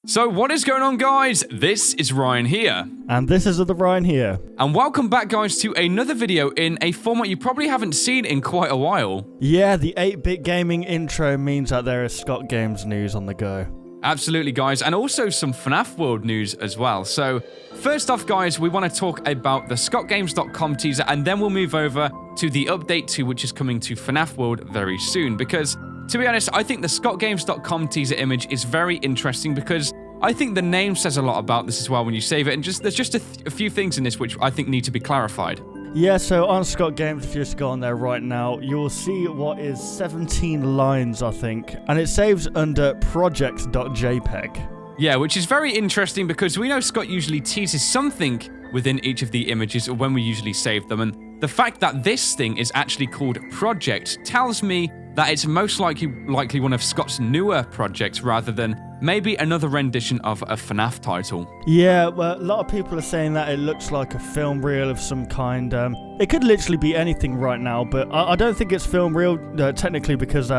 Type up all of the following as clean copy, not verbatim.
So what is going on, guys? This is Ryan here. And this is the Ryan here. And welcome back, guys, to another video in a format you probably haven't seen in quite a while. Yeah, the 8-bit gaming intro means that there is ScottGames news on the go. Absolutely, guys, and also some FNAF World news as well. So first off, guys, we want to talk about the ScottGames.com teaser, and then we'll move over to the update 2, which is coming to FNAF World very soon. Because, to be honest, I think the ScottGames.com teaser image is very interesting because I think the name says a lot about this as well when you save it, and there's just a few things in this which I think need to be clarified. Yeah, so on ScottGames, if you just go on there right now, you'll see what is 17 lines, I think, and it saves under project.jpg. Yeah, which is very interesting because we know Scott usually teases something within each of the images when we usually save them, and the fact that this thing is actually called Project tells me that it's most likely one of Scott's newer projects rather than maybe another rendition of a FNAF title. Yeah, well, a lot of people are saying that it looks like a film reel of some kind. It could literally be anything right now, but I don't think it's film reel technically because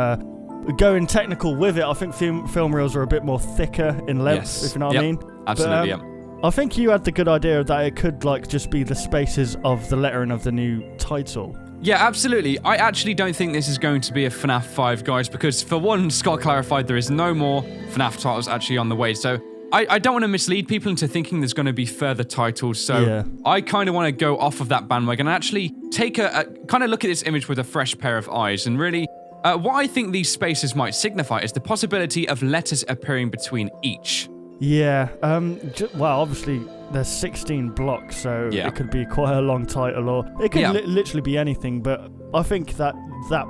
going technical with it, I think film reels are a bit more thicker in length, Yes. if you know what I mean. Absolutely, but, I think you had the good idea that it could just be the spaces of the lettering of the new title. Yeah, absolutely. I actually don't think this is going to be a FNAF 5, guys, because for one, Scott clarified there is no more FNAF titles actually on the way. So I don't want to mislead people into thinking there's going to be further titles. So yeah. I kind of want to go off of that bandwagon and actually take a kind of look at this image with a fresh pair of eyes. And really, what I think these spaces might signify is the possibility of letters appearing between each. Yeah, well, obviously there's 16 blocks, so it could be quite a long title, or it could literally be anything, but I think that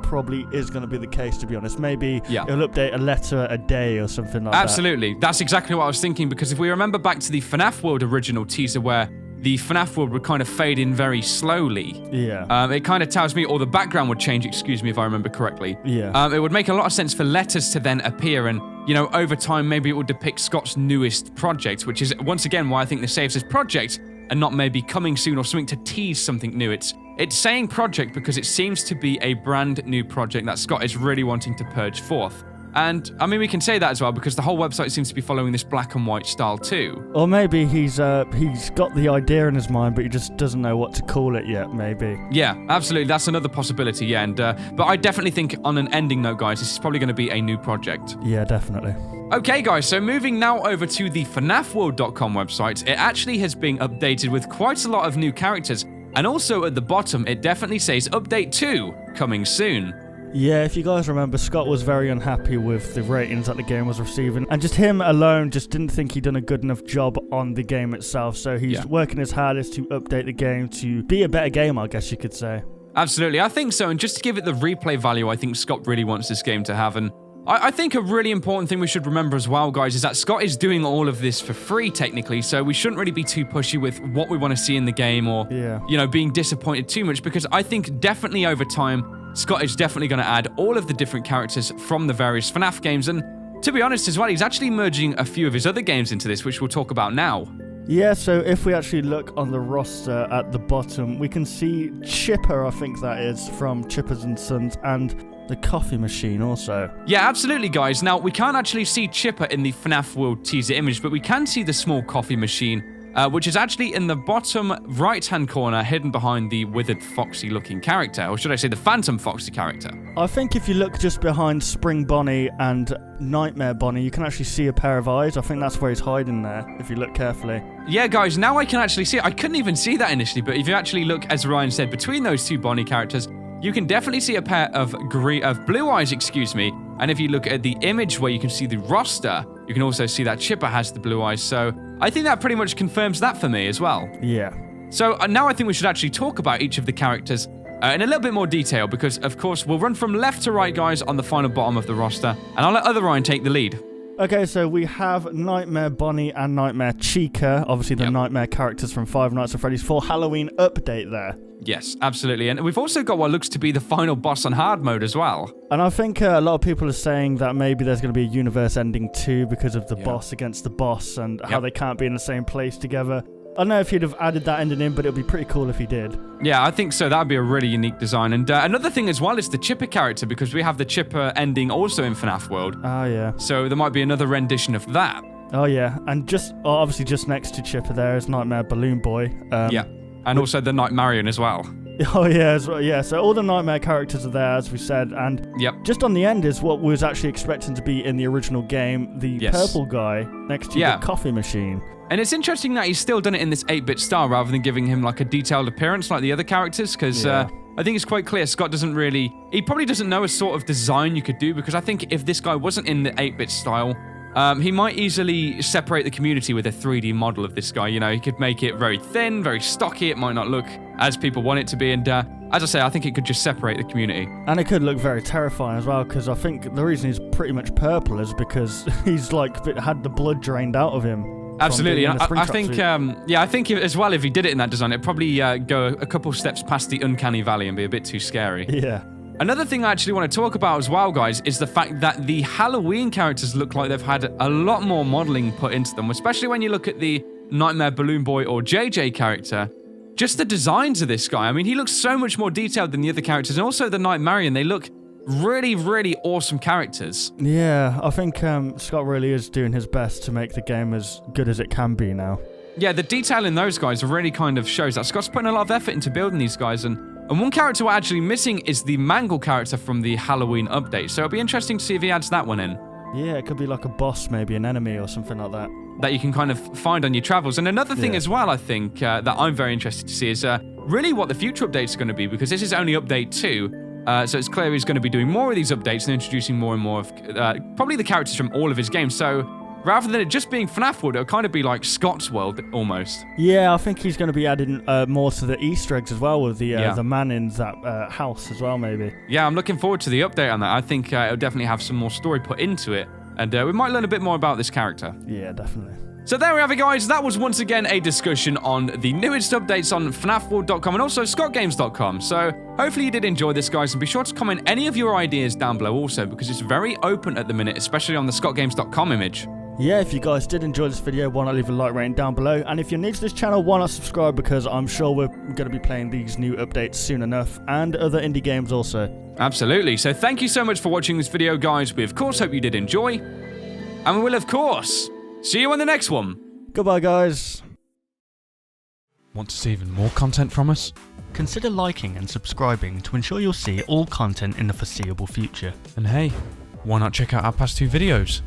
probably is going to be the case, to be honest. Maybe it'll update a letter a day or something like that. Absolutely, that's exactly what I was thinking, because if we remember back to the FNAF World original teaser where the FNAF world would kind of fade in very slowly. Yeah. It kind of tells me, or the background would change, excuse me if I remember correctly. Yeah. It would make a lot of sense for letters to then appear, and, you know, over time, maybe it would depict Scott's newest project, which is, once again, why I think this saves as project, and not maybe coming soon or something to tease something new. It's saying project because it seems to be a brand new project that Scott is really wanting to purge forth. And, I mean, we can say that as well because the whole website seems to be following this black and white style too. Or maybe he's got the idea in his mind, but he just doesn't know what to call it yet, maybe. Yeah, absolutely. That's another possibility, yeah. And but I definitely think on an ending note, guys, this is probably going to be a new project. Yeah, definitely. Okay, guys, so moving now over to the FNAFworld.com website, it actually has been updated with quite a lot of new characters. And also at the bottom, it definitely says Update 2, coming soon. Yeah, if you guys remember, Scott was very unhappy with the ratings that the game was receiving, and just him alone just didn't think he'd done a good enough job on the game itself, so he's working his hardest to update the game to be a better game, I guess you could say. Absolutely, I think so, and just to give it the replay value I think Scott really wants this game to have, and I think a really important thing we should remember as well, guys, is that Scott is doing all of this for free, technically, so we shouldn't really be too pushy with what we want to see in the game or, you know, being disappointed too much, because I think definitely over time, Scott is definitely going to add all of the different characters from the various FNAF games, and to be honest as well, he's actually merging a few of his other games into this, which we'll talk about now. Yeah, so if we actually look on the roster at the bottom, we can see Chipper, I think that is, from Chippers and Sons, and the coffee machine also. Yeah, absolutely, guys. Now, we can't actually see Chipper in the FNAF World teaser image, but we can see the small coffee machine, which is actually in the bottom right-hand corner, hidden behind the withered foxy-looking character, or should I say the phantom foxy character. I think if you look just behind Spring Bonnie and Nightmare Bonnie, you can actually see a pair of eyes. I think that's where he's hiding there, if you look carefully. Yeah, guys, now I can actually see it. I couldn't even see that initially, but if you actually look, as Ryan said, between those two Bonnie characters, you can definitely see a pair of blue eyes, and if you look at the image where you can see the roster, you can also see that Chipper has the blue eyes, so I think that pretty much confirms that for me as well. Yeah. So now I think we should actually talk about each of the characters in a little bit more detail, because of course we'll run from left to right, guys, on the final bottom of the roster, and I'll let other Ryan take the lead. Okay, so we have Nightmare Bonnie and Nightmare Chica, obviously the Nightmare characters from Five Nights at Freddy's for Halloween update there. Yes, absolutely. And we've also got what looks to be the final boss on hard mode as well. And I think a lot of people are saying that maybe there's going to be a universe ending too because of the boss against the boss and how they can't be in the same place together. I don't know if he'd have added that ending in, but it would be pretty cool if he did. Yeah, I think so. That would be a really unique design. And another thing as well is the Chipper character, because we have the Chipper ending also in FNAF World. Oh, yeah. So there might be another rendition of that. Oh yeah, and obviously just next to Chipper there is Nightmare Balloon Boy. Yeah, and also the Nightmarion as well. Oh yeah, yeah. So all the Nightmare characters are there, as we said, and just on the end is what was actually expecting to be in the original game, the purple guy next to the coffee machine. And it's interesting that he's still done it in this 8-bit style rather than giving him like a detailed appearance like the other characters, because I think it's quite clear Scott he probably doesn't know a sort of design you could do, because I think if this guy wasn't in the 8-bit style, he might easily separate the community with a 3D model of this guy. You know, he could make it very thin, very stocky. It might not look as people want it to be. And as I say, I think it could just separate the community. And it could look very terrifying as well, because I think the reason he's pretty much purple is because he's like had the blood drained out of him. Absolutely. I think, I think as well, if he did it in that design, it'd probably go a couple steps past the uncanny valley and be a bit too scary. Yeah. Another thing I actually want to talk about as well, guys, is the fact that the Halloween characters look like they've had a lot more modeling put into them, especially when you look at the Nightmare Balloon Boy or JJ character. Just the designs of this guy. I mean, he looks so much more detailed than the other characters, and also the Nightmarion. They look really, really awesome characters. Yeah, I think Scott really is doing his best to make the game as good as it can be now. Yeah, the detail in those guys really kind of shows that Scott's putting a lot of effort into building these guys, and one character we're actually missing is the Mangle character from the Halloween update, so it'll be interesting to see if he adds that one in. Yeah, it could be like a boss, maybe an enemy or something like that. That you can kind of find on your travels. And another thing as well, I think, that I'm very interested to see is really what the future updates are going to be, because this is only update 2, so it's clear he's going to be doing more of these updates and introducing more and more of probably the characters from all of his games. So rather than it just being FNAF world, it'll kind of be like Scott's world almost. Yeah, I think he's going to be adding more to the Easter eggs as well with the man in that house as well, maybe. Yeah, I'm looking forward to the update on that. I think it'll definitely have some more story put into it, and we might learn a bit more about this character. Yeah, definitely. So there we have it, guys. That was once again a discussion on the newest updates on FNAFworld.com and also ScottGames.com. So hopefully you did enjoy this, guys, and be sure to comment any of your ideas down below also, because it's very open at the minute, especially on the ScottGames.com image. Yeah, if you guys did enjoy this video, why not leave a like rating down below? And if you're new to this channel, why not subscribe, because I'm sure we're going to be playing these new updates soon enough, and other indie games also. Absolutely. So thank you so much for watching this video, guys. We of course hope you did enjoy, and we will of course see you on the next one. Goodbye, guys. Want to see even more content from us? Consider liking and subscribing to ensure you'll see all content in the foreseeable future. And hey, why not check out our past 2 videos?